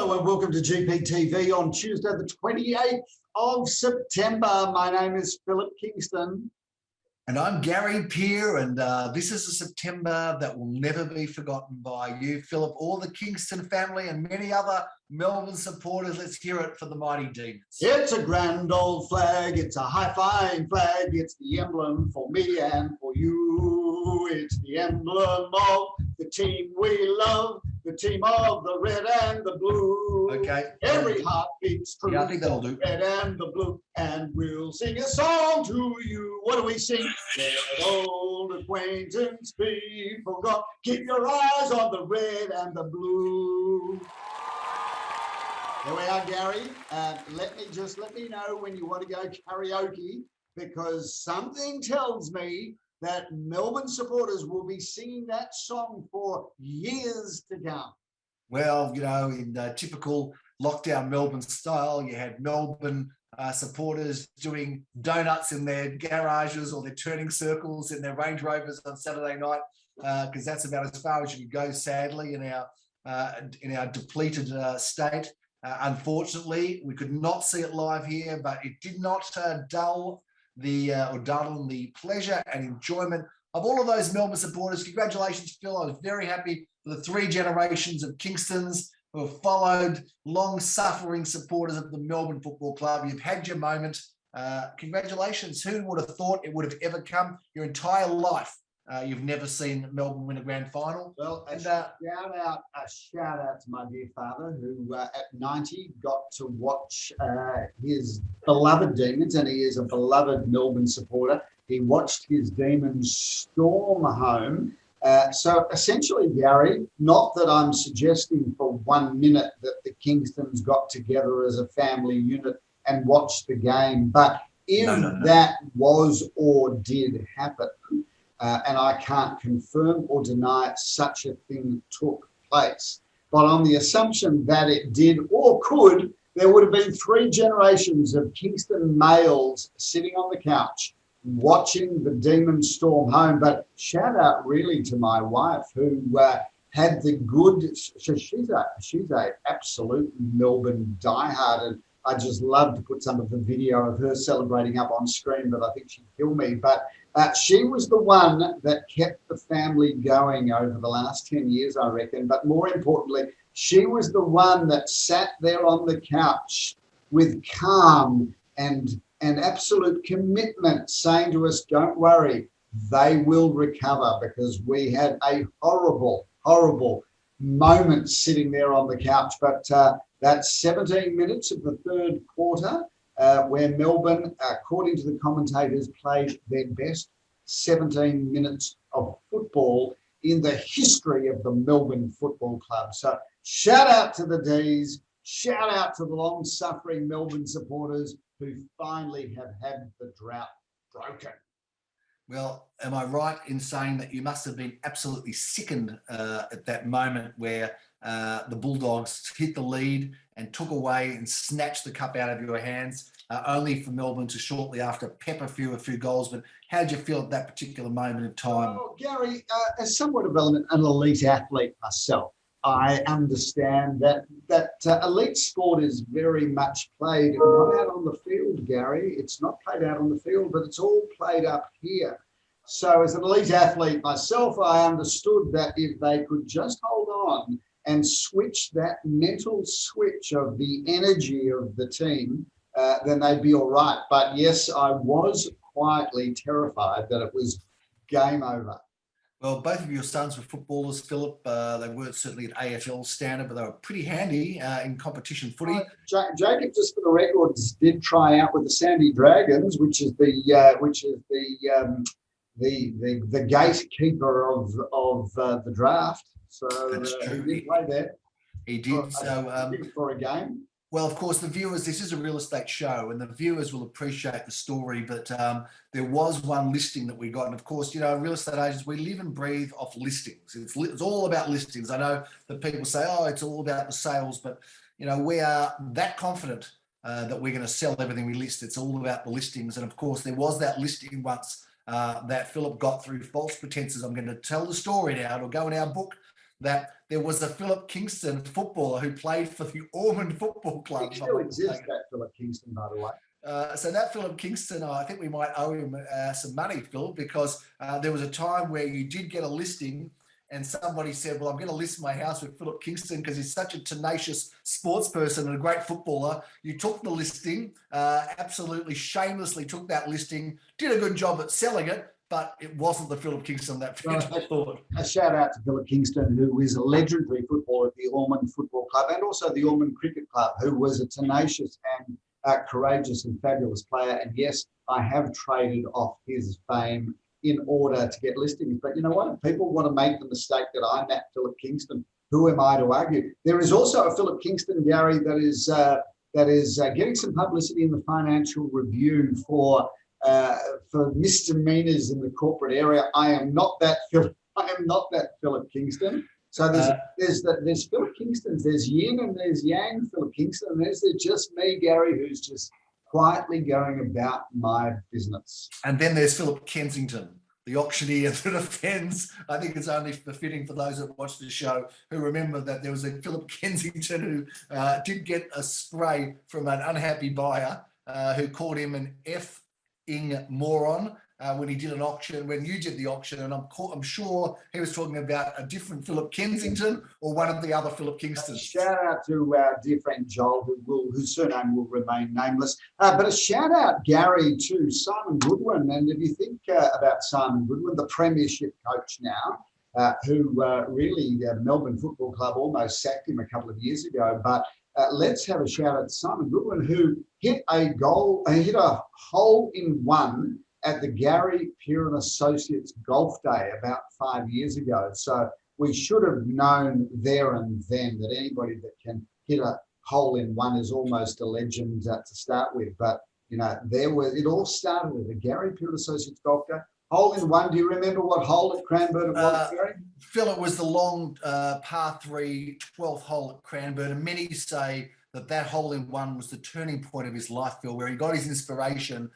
Hello and welcome to GPTV on Tuesday the 28th of September. My name is Phillip Kingston. And I'm Gary Peer, and this is a September that will never be forgotten by you, Phillip, all the Kingston family and many other Melbourne supporters. Let's hear it for the mighty Demons. It's a grand old flag, it's a high-flying flag, it's the emblem for me and for you. It's the emblem of the team we love, the team of the red and the blue. Okay. Every heart beats true. Yeah, I think that'll do. Red and the blue, and we'll sing a song to you. What do we sing? Let old acquaintance be forgot. Keep your eyes on the red and the blue. There we are, Gary. Let me know when you want to go karaoke, because something tells me that Melbourne supporters will be singing that song for years to come. Well, you know, in typical lockdown Melbourne style, you had Melbourne supporters doing donuts in their garages, or they're turning circles in their Range Rovers on Saturday night, because that's about as far as you can go, sadly, in our depleted state. Unfortunately, we could not see it live here, but it did not dull the pleasure and enjoyment of all of those Melbourne supporters. Congratulations, Phil. I was very happy for the 3 generations of Kingstons who have followed, long-suffering supporters of the Melbourne Football Club. You've had your moment. Congratulations. Who would have thought it would have ever come? Your entire life, you've never seen Melbourne win a grand final. Well, a shout out to my dear father, who at 90 got to watch his beloved Demons, and he is a beloved Melbourne supporter. He watched his Demons storm home. So essentially, Gary, not that I'm suggesting for 1 minute that the Kingstons got together as a family unit and watched the game, but if that was or did happen, and I can't confirm or deny such a thing took place, but on the assumption that it did or could, there would have been 3 generations of Kingston males sitting on the couch watching the Demons storm home. But shout out really to my wife, who had the good, she's a absolute Melbourne diehard, and I just love to put some of the video of her celebrating up on screen, but I think she'd kill me. But she was the one that kept the family going over the last 10 years, I reckon. But more importantly, she was the one that sat there on the couch with calm and absolute commitment, saying to us, don't worry, they will recover, because we had a horrible, horrible moment sitting there on the couch. But that's 17 minutes of the third quarter, where Melbourne, according to the commentators, played their best 17 minutes of football in the history of the Melbourne Football Club. So shout out to the D's, shout out to the long-suffering Melbourne supporters who finally have had the drought broken. Well, am I right in saying that you must have been absolutely sickened at that moment where the Bulldogs hit the lead and took away and snatched the cup out of your hands, only for Melbourne to shortly after pepper a few goals? But how did you feel at that particular moment of time? Oh, Gary, as somewhat of an elite athlete myself, I understand that elite sport is very much played not out on the field, Gary. It's not played out on the field, but it's all played up here. So as an elite athlete myself, I understood that if they could just hold on and switch that mental switch of the energy of the team, then they'd be all right. But yes, I was quietly terrified that it was game over. Well, both of your sons were footballers, Phillip. They weren't certainly at AFL standard, but they were pretty handy in competition footy. Jacob, just for the records, did try out with the Sandy Dragons, which is the gatekeeper of the draft. So he did play there. He did. For a game. Well, of course, the viewers, this is a real estate show, and the viewers will appreciate the story, but there was one listing that we got. And of course, you know, real estate agents, we live and breathe off listings. It's all about listings. I know that people say, oh, it's all about the sales, but, you know, we are that confident that we're going to sell everything we list. It's all about the listings. And of course, there was that listing once that Phillip got through false pretenses. I'm going to tell the story now. It'll go in our book. that there was a Phillip Kingston footballer who played for the Ormond Football Club. It still exists, that Phillip Kingston, by the way. So that Phillip Kingston, I think we might owe him some money, Phil, because there was a time where you did get a listing and somebody said, well, I'm going to list my house with Phillip Kingston because he's such a tenacious sports person and a great footballer. You took the listing, absolutely shamelessly took that listing, did a good job at selling it, but it wasn't the Phillip Kingston that people thought. A shout out to Phillip Kingston, who is a legendary footballer at the Ormond Football Club and also the Ormond Cricket Club, who was a tenacious and courageous and fabulous player. And yes, I have traded off his fame in order to get listings. But you know what? If people want to make the mistake that I'm at Phillip Kingston, who am I to argue? There is also a Phillip Kingston, Gary, that is getting some publicity in the Financial Review for misdemeanors in the corporate area. I am not that Phillip Kingston. So there's Phillip Kingston, there's yin and there's yang Phillip Kingston, and there's just me, Gary, who's just quietly going about my business. And then there's Phillip Kensington, the auctioneer that offends. I think it's only befitting for those that watch the show who remember that there was a Phillip Kensington who did get a spray from an unhappy buyer who called him an F-ing moron when he did an auction, when you did the auction, and I'm sure he was talking about a different Phillip Kensington or one of the other Phillip Kingstons. Shout out to our dear friend Joel, whose surname will remain nameless. But a shout out, Gary, to Simon Goodwin. And if you think about Simon Goodwin, the premiership coach now, who really Melbourne Football Club almost sacked him a couple of years ago. But let's have a shout out to Simon Goodwin, who hit a hole in one at the Gary Piran Associates Golf Day about 5 years ago. So we should have known there and then that anybody that can hit a hole in one is almost a legend to start with. But, you know, it all started at the Gary Piran Associates Golf Day. Hole in one. Do you remember what hole at Cranbourne it was, Gary? Phil, it was the long par 3 12th hole at Cranbourne. And many say that hole in one was the turning point of his life, Phil, where he got his inspiration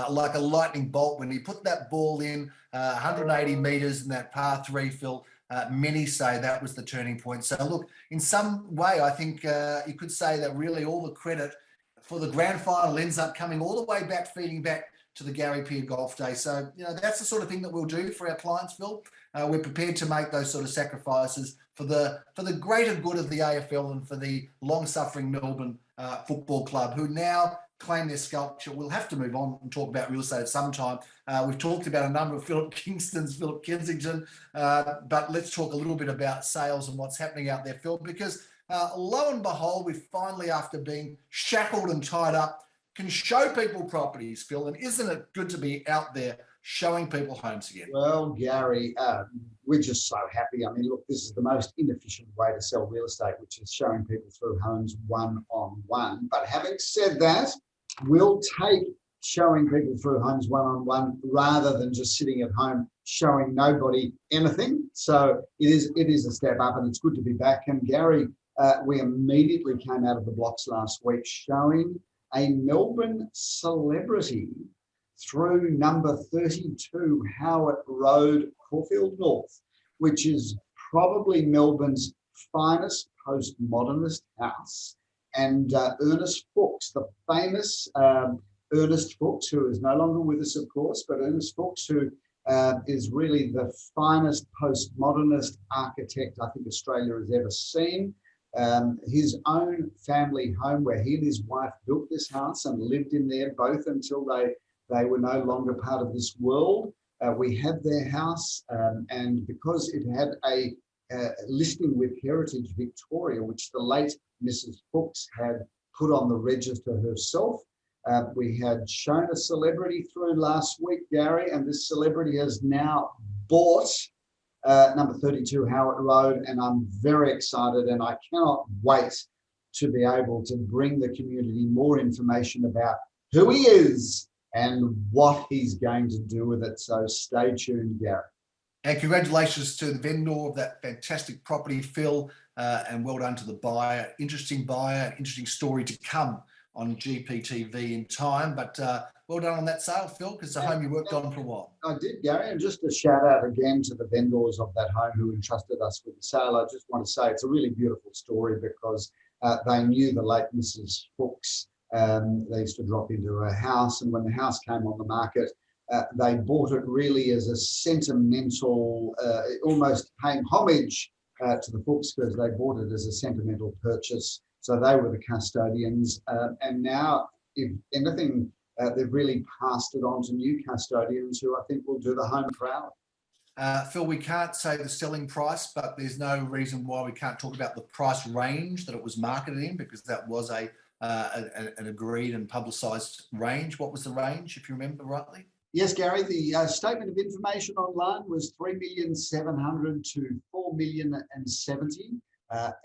like a lightning bolt when he put that ball in 180 metres in that par 3, Phil. Many say that was the turning point. So look, in some way, I think you could say that really all the credit for the grand final ends up coming all the way back, feeding back to the Gary Piran Golf Day. So, you know, that's the sort of thing that we'll do for our clients, Phil. We're prepared to make those sort of sacrifices for the greater good of the AFL and for the long-suffering Melbourne Football Club, who now claim their sculpture. We'll have to move on and talk about real estate at some time. We've talked about a number of Phillip Kingstons, Phillip Kensington, but let's talk a little bit about sales and what's happening out there, Phil, because lo and behold, we finally, after being shackled and tied up, can show people properties, Phil, and isn't it good to be out there showing people homes again? Well, Gary, we're just so happy. I mean, look, this is the most inefficient way to sell real estate, which is showing people through homes one-on-one. But having said that, we'll take showing people through homes one-on-one rather than just sitting at home showing nobody anything. So it is a step up, and it's good to be back. And Gary, we immediately came out of the blocks last week showing a Melbourne celebrity through number 32 Howitt Road, Caulfield North, which is probably Melbourne's finest postmodernist house. And Ernest Fuchs, the famous Ernest Fuchs, who is no longer with us, of course, but Ernest Fuchs, who is really the finest postmodernist architect I think Australia has ever seen. His own family home where he and his wife built this house and lived in there both until they were no longer part of this world. We had their house, and because it had a listing with Heritage Victoria, which the late Mrs. Fuchs had put on the register herself, we had shown a celebrity through last week, Gary, and this celebrity has now bought number 32 Howitt Road, and I'm very excited, and I cannot wait to be able to bring the community more information about who he is and what he's going to do with it. So stay tuned, Gary. And congratulations to the vendor of that fantastic property, Phil, and well done to the buyer. Interesting story to come on GPTV in time. But well done on that sale, Phil, because it's a home you worked on for a while. I did, Gary, and just a shout out again to the vendors of that home who entrusted us with the sale. I just want to say it's a really beautiful story because they knew the late Mrs. Hooks. They used to drop into her house, and when the house came on the market, they bought it really as a sentimental, almost paying homage to the Hooks, because they bought it as a sentimental purchase. So they were the custodians, and now, if anything, they've really passed it on to new custodians who I think will do the home proud. Phil, we can't say the selling price, but there's no reason why we can't talk about the price range that it was marketed in, because that was an agreed and publicised range. What was the range, if you remember rightly? Yes, Gary, the statement of information online was 3,700,000 to 4,070,000,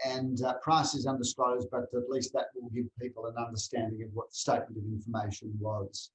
and price is undisclosed, but at least that will give people an understanding of what the statement of information was.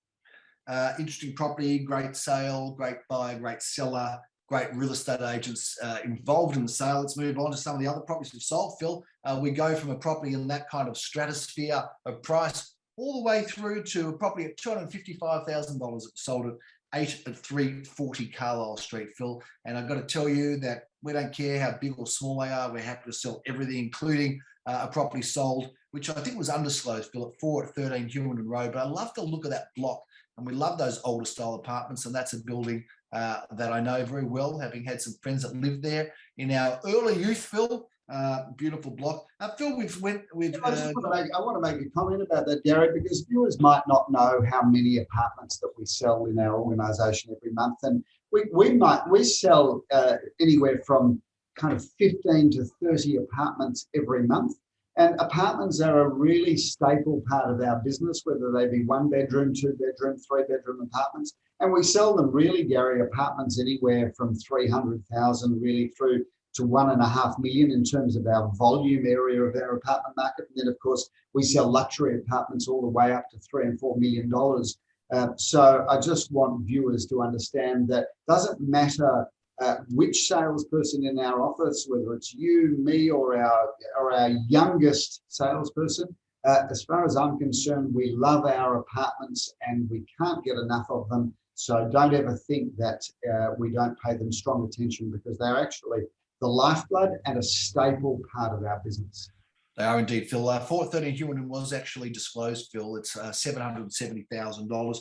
Interesting property, great sale, great buyer, great seller, great real estate agents involved in the sale. Let's move on to some of the other properties we've sold, Phil. We go from a property in that kind of stratosphere of price all the way through to a property at $255,000 that was sold at 340 Carlisle Street, Phil. And I've got to tell you that we don't care how big or small they are. We're happy to sell everything, including a property sold, which I think was undisclosed, Phil, at 4 at 13 Hughenden Road. But I love the look of that block, and we love those older style apartments. And that's a building that I know very well, having had some friends that lived there in our early youth, Phil. Beautiful block. Phil, I want to make a comment about that, Gary, because viewers might not know how many apartments that we sell in our organisation every month, and we sell anywhere from kind of 15 to 30 apartments every month. And apartments are a really staple part of our business, whether they be 1 bedroom, 2 bedroom, 3 bedroom apartments. And we sell them really, Gary, apartments anywhere from 300,000 really through to 1.5 million in terms of our volume area of our apartment market. And then, of course, we sell luxury apartments all the way up to $3 and $4 million. So I just want viewers to understand that it doesn't matter which salesperson in our office, whether it's you, me, or our youngest salesperson. As far as I'm concerned, we love our apartments and we can't get enough of them. So don't ever think that we don't pay them strong attention, because they're actually the lifeblood and a staple part of our business. They are indeed, Phil. 413 Hughenden was actually disclosed, Phil. It's $770,000.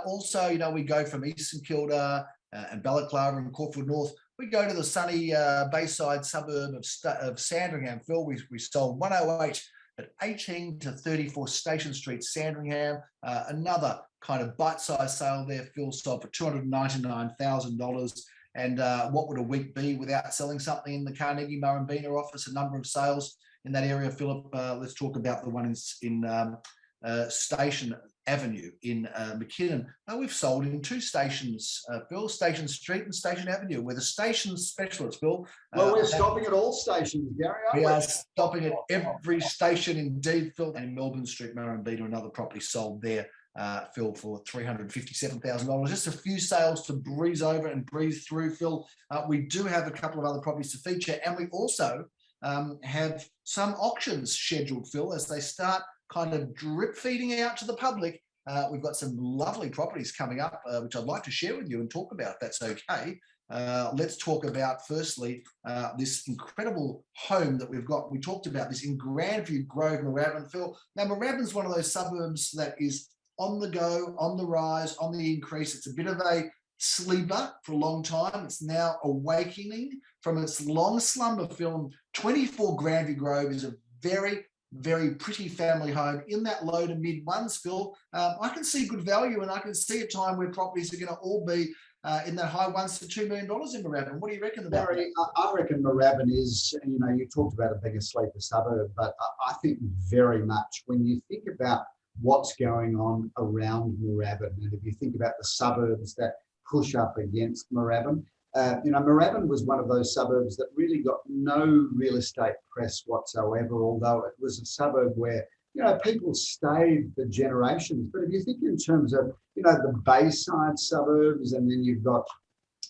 Also, you know, we go from Eastern Kilda and Balaclava and Caulfield North. We go to the sunny Bayside suburb of Sandringham, Phil. We sold 108 at 18 to 34 Station Street, Sandringham. Another kind of bite-sized sale there, Phil, sold for $299,000. And what would a week be without selling something in the Carnegie Murrumbeena office? A number of sales in that area, Philip. Let's talk about the one in Station Avenue in Hughenden. We've sold in 2 stations, Phil, Station Street and Station Avenue. We're the station specialists, Phil. Well, we're stopping at all stations, Gary, aren't we? We are stopping at every station indeed, Phil. And in Melbourne Street, Murrumbeena, another property sold there, Phil, for $357,000. Just a few sales to breeze over and breeze through, Phil. We do have a couple of other properties to feature, and we also have some auctions scheduled, Phil, as they start kind of drip feeding out to the public. We've got some lovely properties coming up, which I'd like to share with you and talk about, if that's okay. Let's talk about, firstly, this incredible home that we've got. We talked about this in Grandview Grove, Moorabbin, Phil. Now, Moorabbin's one of those suburbs that is on the go, on the rise, on the increase. It's a bit of a sleeper for a long time. It's now awakening from its long slumber, Phil. 24 Grandview Grove is a very, very pretty family home in that low to mid ones, Phil. I can see good value, and I can see a time where properties are going to all be in that high $1 to $2 million in Moorabbin. What do you reckon about Barry, that? I reckon Moorabbin is, you know, you talked about it being a sleeper suburb, but I think very much when you think about what's going on around Moorabbin, and if you think about the suburbs that push up against Moorabbin, you know, Moorabbin was one of those suburbs that really got no real estate press whatsoever, although it was a suburb where, you know, people stayed for generations. But if you think in terms of, you know, the Bayside suburbs, and then you've got,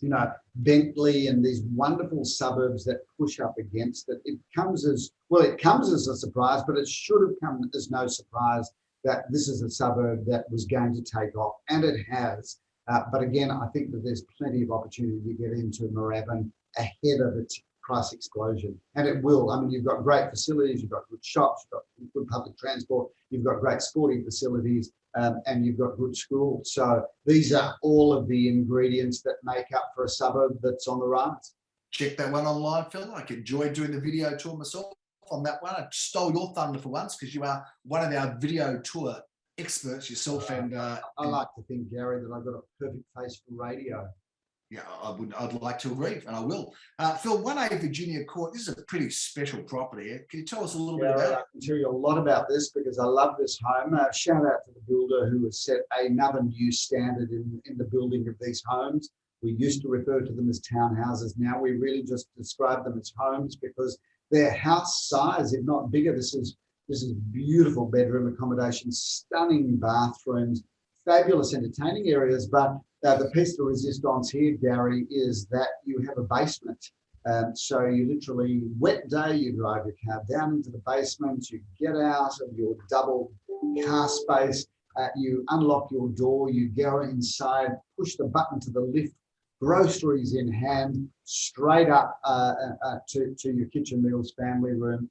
you know, Bentley and these wonderful suburbs that push up against it, it comes as a surprise, but it should have come as no surprise that this is a suburb that was going to take off, and it has. But again, I think that there's plenty of opportunity to get into Moorabbin ahead of its price explosion, and it will. I mean, you've got great facilities, you've got good shops, you've got good public transport, you've got great sporting facilities, and you've got good schools. So these are all of the ingredients that make up for a suburb that's on the rise. Check that one online, Phil. I enjoyed doing the video tour myself on that one. I stole your thunder for once because you are one of our video tour experts yourself. And I like to think, Gary, that I've got a perfect face for radio. Yeah, I'd like to agree, and I will. Phil, 1A Virginia Court, this is a pretty special property. Can you tell us a little bit about it? I can tell you a lot about this because I love this home. Shout out to the builder who has set another new standard in the building of these homes. We used to refer to them as townhouses. Now we really just describe them as homes because their house size, if not bigger, this is beautiful bedroom accommodation, stunning bathrooms, fabulous entertaining areas. But the piece de resistance here, Gary, is that you have a basement. So you literally, wet day, you drive your car down into the basement, you get out of your double car space, you unlock your door, you go inside, push the button to the lift, groceries in hand, straight up to your kitchen meals family room.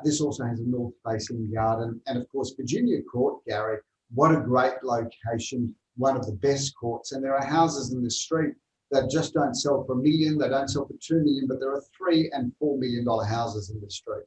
This also has a north-facing garden. And of course, Virginia Court, Gary, what a great location, one of the best courts. And there are houses in this street that just don't sell for $1 million, they don't sell for $2 million, but there are $3 and $4 million houses in this street.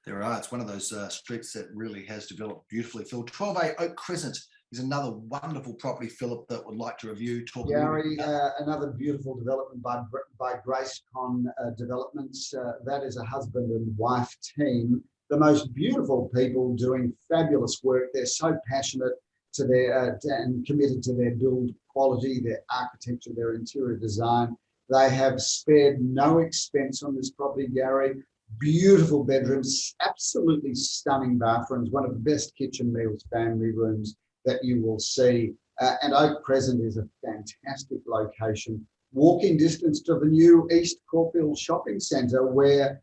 There are. It's one of those streets that really has developed beautifully. Phil, 12A Oak Crescent is another wonderful property, Philip, that would like to review. Gary, another beautiful development by Gracecon Developments. That is a husband and wife team. The most beautiful people doing fabulous work. They're so passionate to their and committed to their build quality, their architecture, their interior design. They have spared no expense on this property, Gary. Beautiful bedrooms, absolutely stunning bathrooms, one of the best kitchen meals family rooms that you will see. And Oak Crescent is a fantastic location. Walking distance to the new East Caulfield shopping centre, where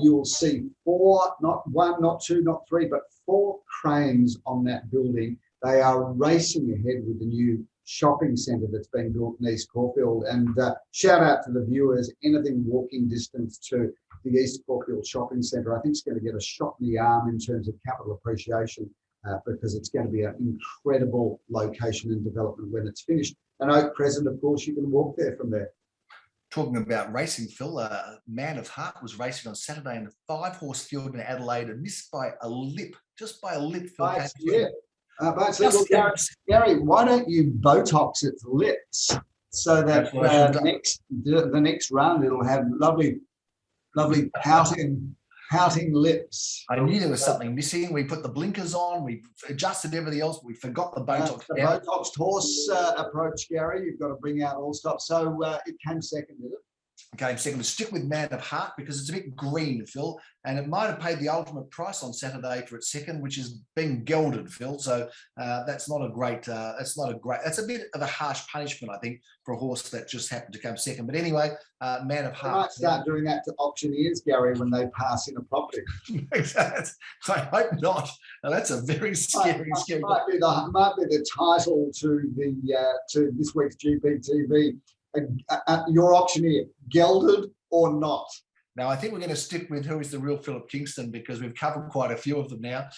you will see 4, not 1, not 2, not 3, but 4 cranes on that building. They are racing ahead with the new shopping centre that's being built in East Caulfield. And shout out to the viewers, anything walking distance to the East Caulfield shopping centre, I think it's going to get a shot in the arm in terms of capital appreciation because it's going to be an incredible location and development when it's finished. And Oak Crescent, of course, you can walk there from there. Talking about racing, Phil, Man of Heart was racing on Saturday in a 5-horse field in Adelaide and missed by a lip, just by a lip. Phil. Gary, why don't you Botox its lips so that the next round it'll have lovely pouting lips. I knew there was something missing. We put the blinkers on, we adjusted everything else, we forgot the Botox. The Botoxed horse approach, Gary, you've got to bring out all stops. So it came second, did it? Okay, second, to stick with Man of Heart because it's a bit green, Phil, and it might have paid the ultimate price on Saturday for its second, which is being gelded, Phil. So that's not a great. That's a bit of a harsh punishment, I think, for a horse that just happened to come second. But anyway, Man of Heart. They might start doing that to auctioneers, Gary, when they pass in a property. I hope not. Now, that's a very scary. Might be the title to this week's GPTV. Your auctioneer, gelded or not? Now, I think we're going to stick with who is the real Phillip Kingston because we've covered quite a few of them now.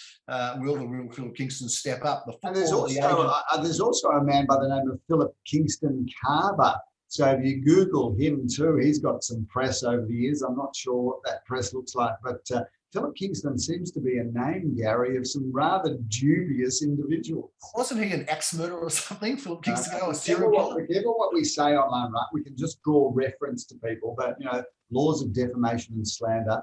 Will the real Phillip Kingston step up? And there's also a man by the name of Phillip Kingston Carver. So if you Google him too, he's got some press over the years. I'm not sure what that press looks like, but Phillip Kingston seems to be a name, Gary, of some rather dubious individuals. Wasn't he an axe murderer or something? Phillip Kingston, a serial killer? Forget what we say online, right? We can just draw reference to people, but laws of defamation and slander,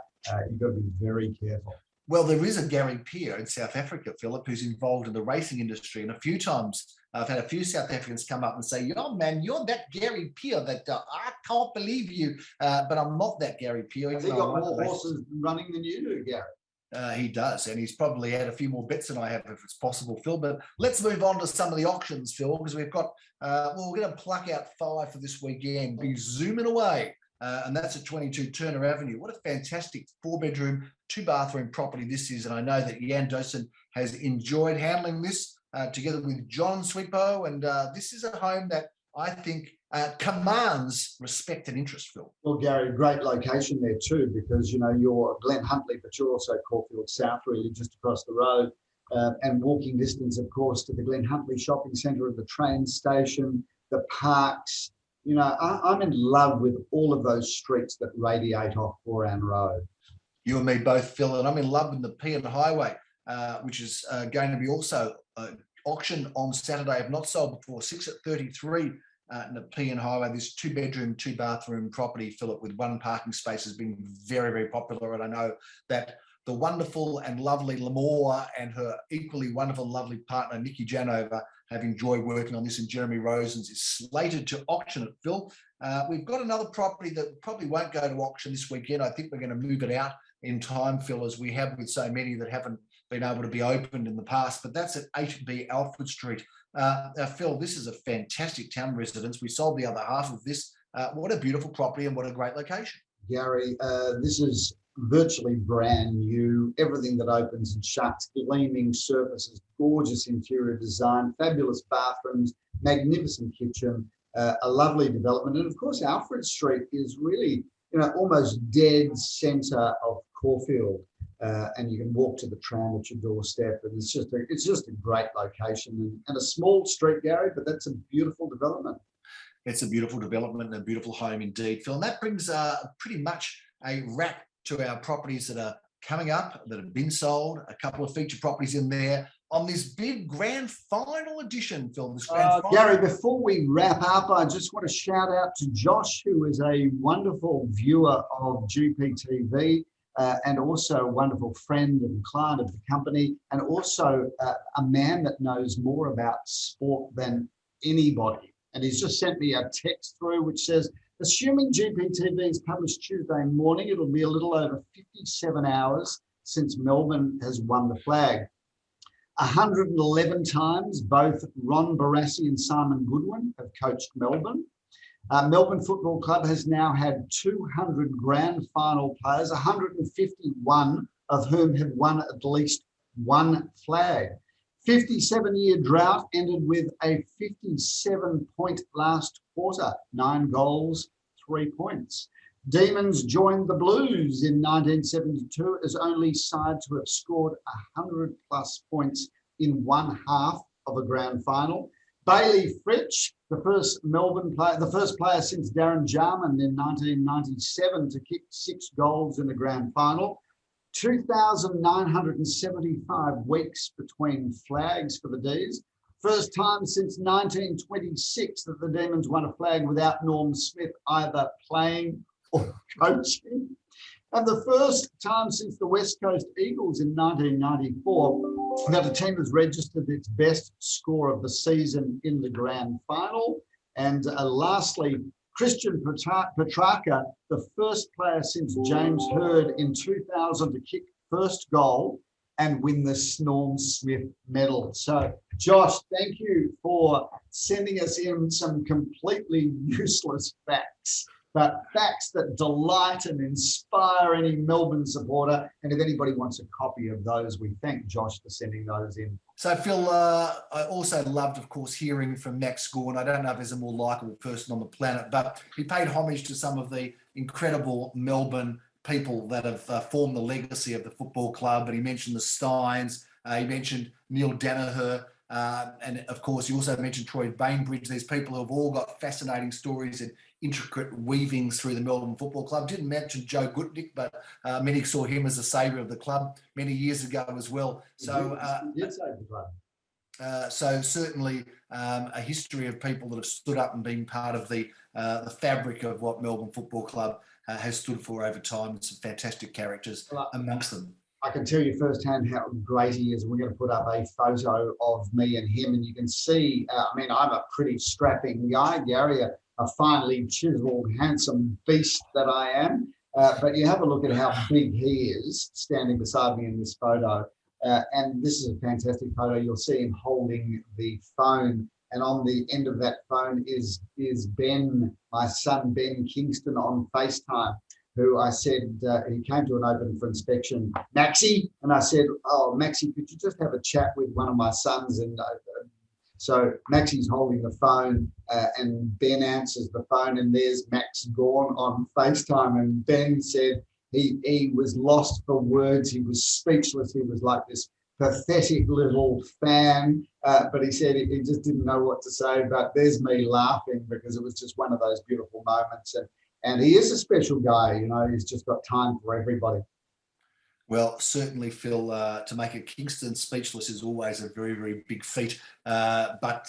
you've got to be very careful. Well, there is a Gary Peer in South Africa, Philip, who's involved in the racing industry. And a few times I've had a few South Africans come up and say, "Yo, man, you're that Gary Peer that I can't believe you, but I'm not that Gary Peer." Has he got more horses running than you do, Gary? He does, and he's probably had a few more bets than I have, if it's possible, Phil. But let's move on to some of the auctions, Phil, because we've got, we're going to pluck out 5 for this weekend. Be zooming away and that's at 22 Turner Avenue. What a fantastic 4-bedroom, 2-bathroom property this is. And I know that Jan Dosen has enjoyed handling this together with John Sweetbo. And this is a home that I think commands respect and interest, Phil. Well, Gary, great location there too, because, you know, you're Glen Huntly, but you're also Caulfield South, really, just across the road. And walking distance, of course, to the Glen Huntly shopping centre, of the train station, the parks. You know, I'm in love with all of those streets that radiate off Foran Road. You and me both, Phil, and I'm in love with the Nepean Highway, which is going to be also auctioned on Saturday, if not sold before 6 at 33 Nepean Highway. This 2-bedroom, 2-bathroom property, Philip, with 1 parking space, has been very, very popular. And I know that the wonderful and lovely Lamore and her equally wonderful and lovely partner, Nikki Janover, have enjoyed working on this, and Jeremy Rosens is slated to auction it, Phil. We've got another property that probably won't go to auction this weekend. I think we're going to move it out in time, Phil, as we have with so many that haven't been able to be opened in the past, but that's at 8B Alfred Street. Phil, this is a fantastic town residence. We sold the other half of this. What a beautiful property and what a great location. Gary, this is virtually brand new. Everything that opens and shuts, gleaming surfaces, gorgeous interior design, fabulous bathrooms, magnificent kitchen, a lovely development. And of course, Alfred Street is really, you know, almost dead centre of Caulfield. And you can walk to the tram at your doorstep, and it's just a great location and a small street, Gary, but that's a beautiful development. It's a beautiful development and a beautiful home indeed, Phil. And that brings pretty much a wrap to our properties that are coming up, that have been sold. A couple of feature properties in there on this big grand final edition, Phil. Gary, before we wrap up, I just want to shout out to Josh, who is a wonderful viewer of GPTV. And also a wonderful friend and client of the company, and also a man that knows more about sport than anybody. And he's just sent me a text through which says, assuming GPTV is published Tuesday morning, it'll be a little over 57 hours since Melbourne has won the flag. 111 times, both Ron Barassi and Simon Goodwin have coached Melbourne. Melbourne Football Club has now had 200 grand final players, 151 of whom have won at least one flag. 57-year drought ended with a 57-point last quarter, 9 goals, 3 points. Demons joined the Blues in 1972 as only side to have scored 100+ points in one half of a grand final. Bailey Fritsch, the first player since Darren Jarman in 1997 to kick 6 goals in the grand final. 2,975 weeks between flags for the D's. First time since 1926 that the Demons won a flag without Norm Smith either playing or coaching. And the first time since the West Coast Eagles in 1994 that a team has registered its best score of the season in the grand final. And lastly, Christian Petrarca, the first player since James Hird in 2000 to kick first goal and win the Norm Smith medal. So, Josh, thank you for sending us in some completely useless facts, but facts that delight and inspire any Melbourne supporter. And if anybody wants a copy of those, we thank Josh for sending those in. So, Phil, I also loved, of course, hearing from Max Gawn. I don't know if there's a more likeable person on the planet, but he paid homage to some of the incredible Melbourne people that have formed the legacy of the football club. And he mentioned the Steins, he mentioned Neil Danaher, and of course, he also mentioned Troy Bainbridge. These people who have all got fascinating stories and intricate weavings through the Melbourne Football Club. Didn't mention Joe Gutnick, but many saw him as a saviour of the club many years ago as well. So, so certainly a history of people that have stood up and been part of the fabric of what Melbourne Football Club has stood for over time. Some fantastic characters amongst them. I can tell you firsthand how great he is. We're going to put up a photo of me and him, and you can see, I'm a pretty strapping guy, Gary, a finely chiseled, handsome beast that I am. But you have a look at how big he is standing beside me in this photo. And this is a fantastic photo. You'll see him holding the phone and on the end of that phone is Ben, my son Ben Kingston on FaceTime, who I said, he came to an open for inspection, Maxie, and I said, oh, Maxie, could you just have a chat with one of my sons? And so Maxie's holding the phone, and Ben answers the phone, and there's Max Gorn on FaceTime, and Ben said he was lost for words, he was speechless, he was like this pathetic little fan, but he said he just didn't know what to say. But there's me laughing because it was just one of those beautiful moments, and he is a special guy, you know, he's just got time for everybody. Well, certainly, Phil, to make a Kingston speechless is always a very, very big feat. But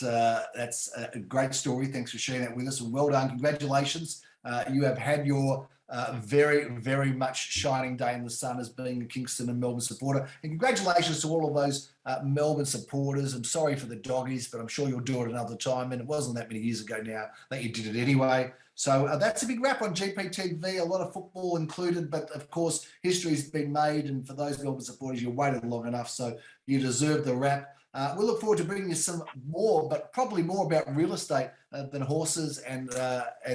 that's a great story. Thanks for sharing that with us, and well done. Congratulations. You have had your very, very much shining day in the sun as being a Kingston and Melbourne supporter. And congratulations to all of those Melbourne supporters. I'm sorry for the doggies, but I'm sure you'll do it another time. And it wasn't that many years ago now that you did it anyway. So that's a big wrap on GPTV, a lot of football included, but of course, history's been made. And for those Melbourne supporters, you waited long enough, so you deserve the wrap. We'll look forward to bringing you some more, but probably more about real estate than horses and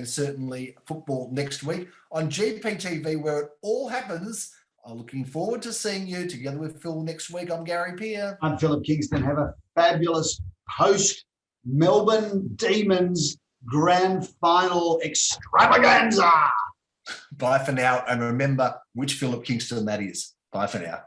certainly football next week on GPTV, where it all happens. I'm looking forward to seeing you together with Phil next week. I'm Gary Peer. I'm Phillip Kingston. Have a fabulous post-Melbourne Demons grand final extravaganza. Bye for now, and remember which Phillip Kingston that is. Bye for now.